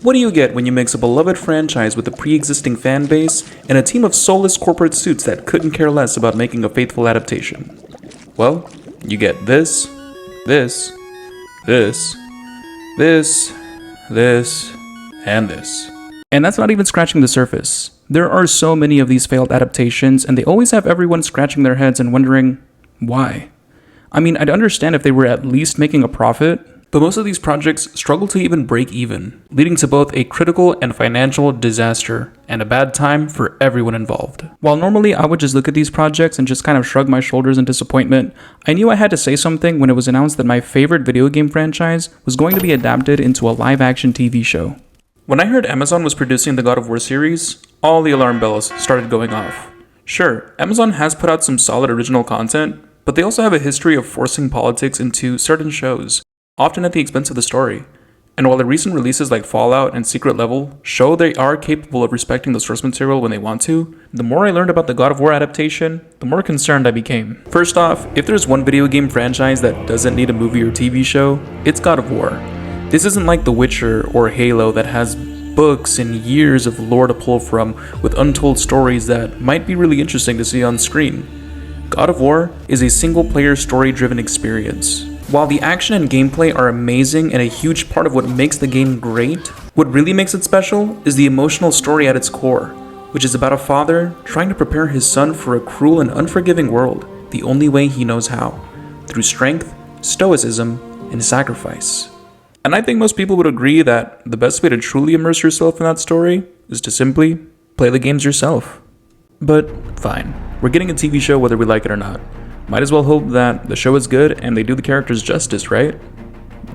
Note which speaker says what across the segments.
Speaker 1: What do you get when you mix a beloved franchise with a pre-existing fan base and a team of soulless corporate suits that couldn't care less about making a faithful adaptation? Well, you get this, this, this, this, this, and this. And that's not even scratching the surface. There are so many of these failed adaptations, and they always have everyone scratching their heads and wondering, why? I mean, I'd understand if they were at least making a profit, but most of these projects struggle to even break even, leading to both a critical and financial disaster, and a bad time for everyone involved. While normally I would just look at these projects and just kind of shrug my shoulders in disappointment, I knew I had to say something when it was announced that my favorite video game franchise was going to be adapted into a live-action TV show. When I heard Amazon was producing the God of War series, all the alarm bells started going off. Sure, Amazon has put out some solid original content, but they also have a history of forcing politics into certain shows, often at the expense of the story. And while the recent releases like Fallout and Secret Level show they are capable of respecting the source material when they want to, the more I learned about the God of War adaptation, the more concerned I became. First off, if there's one video game franchise that doesn't need a movie or TV show, it's God of War. This isn't like The Witcher or Halo that has books and years of lore to pull from with untold stories that might be really interesting to see on screen. God of War is a single-player story-driven experience. While the action and gameplay are amazing and a huge part of what makes the game great, what really makes it special is the emotional story at its core, which is about a father trying to prepare his son for a cruel and unforgiving world the only way he knows how, through strength, stoicism, and sacrifice. And I think most people would agree that the best way to truly immerse yourself in that story is to simply play the games yourself. But fine, we're getting a TV show whether we like it or not. Might as well hope that the show is good and they do the characters justice, right?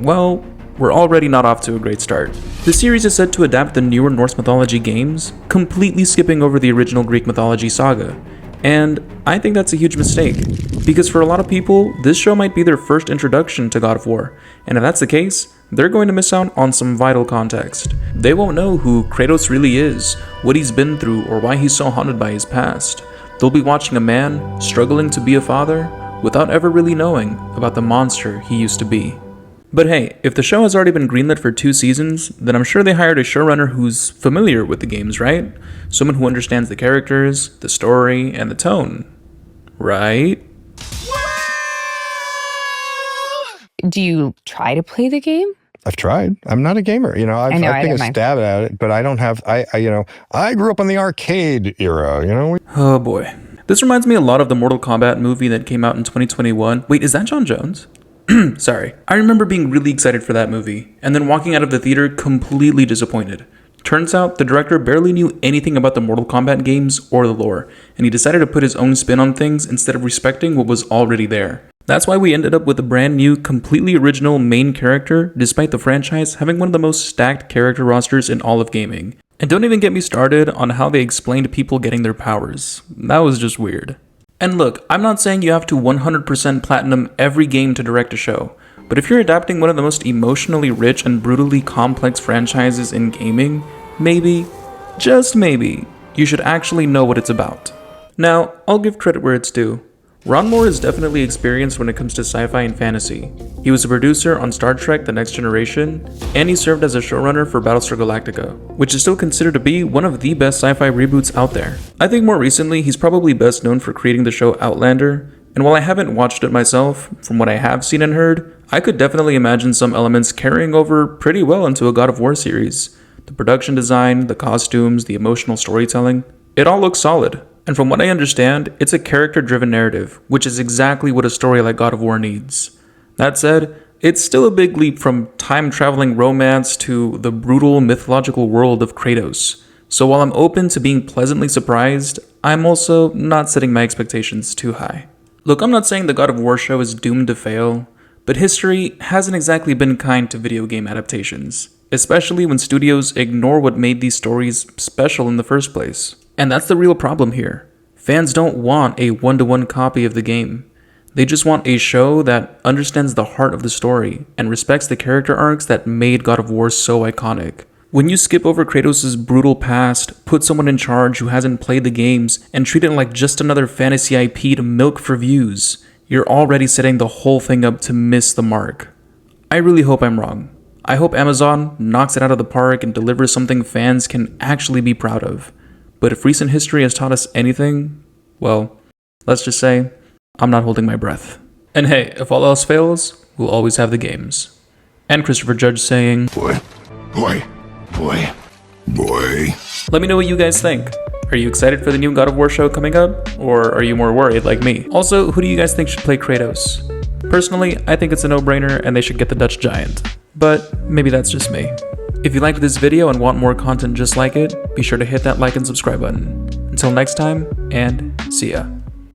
Speaker 1: Well, we're already not off to a great start. The series is set to adapt the newer Norse mythology games, completely skipping over the original Greek mythology saga. And I think that's a huge mistake, because for a lot of people, this show might be their first introduction to God of War, and if that's the case, they're going to miss out on some vital context. They won't know who Kratos really is, what he's been through, or why he's so haunted by his past. They'll be watching a man struggling to be a father without ever really knowing about the monster he used to be. But hey, if the show has already been greenlit for 2 seasons, then I'm sure they hired a showrunner who's familiar with the games, right? Someone who understands the characters, the story, and the tone. Right?
Speaker 2: Do you try to play the game?
Speaker 3: I've tried. I'm not a gamer. I've taken a stab at it, but I don't have, I grew up in the arcade era,
Speaker 1: Oh boy. This reminds me a lot of the Mortal Kombat movie that came out in 2021. Wait, is that John Jones? Sorry. I remember being really excited for that movie, and then walking out of the theater completely disappointed. Turns out the director barely knew anything about the Mortal Kombat games or the lore, and he decided to put his own spin on things instead of respecting what was already there. That's why we ended up with a brand new, completely original main character, despite the franchise having one of the most stacked character rosters in all of gaming. And don't even get me started on how they explained people getting their powers. That was just weird. And look, I'm not saying you have to 100% platinum every game to direct a show, but if you're adapting one of the most emotionally rich and brutally complex franchises in gaming, maybe, just maybe, you should actually know what it's about. Now, I'll give credit where it's due. Ron Moore is definitely experienced when it comes to sci-fi and fantasy. He was a producer on Star Trek The Next Generation, and he served as a showrunner for Battlestar Galactica, which is still considered to be one of the best sci-fi reboots out there. I think more recently, he's probably best known for creating the show Outlander, and while I haven't watched it myself, from what I have seen and heard, I could definitely imagine some elements carrying over pretty well into a God of War series. The production design, the costumes, the emotional storytelling, it all looks solid. And from what I understand, it's a character-driven narrative, which is exactly what a story like God of War needs. That said, it's still a big leap from time-traveling romance to the brutal mythological world of Kratos. So while I'm open to being pleasantly surprised, I'm also not setting my expectations too high. Look, I'm not saying the God of War show is doomed to fail, but history hasn't exactly been kind to video game adaptations, especially when studios ignore what made these stories special in the first place. And that's the real problem here. Fans don't want a one-to-one copy of the game. They just want a show that understands the heart of the story and respects the character arcs that made God of War so iconic. When you skip over Kratos' brutal past, put someone in charge who hasn't played the games, and treat it like just another fantasy IP to milk for views, you're already setting the whole thing up to miss the mark. I really hope I'm wrong. I hope Amazon knocks it out of the park and delivers something fans can actually be proud of. But if recent history has taught us anything, well, let's just say, I'm not holding my breath. And hey, if all else fails, we'll always have the games. And Christopher Judge saying,
Speaker 4: Boy.
Speaker 1: Let me know what you guys think. Are you excited for the new God of War show coming up? Or are you more worried like me? Also, who do you guys think should play Kratos? Personally, I think it's a no-brainer and they should get the Dutch Giant. But maybe that's just me. If you liked this video and want more content just like it, be sure to hit that like and subscribe button. Until next time, and see ya.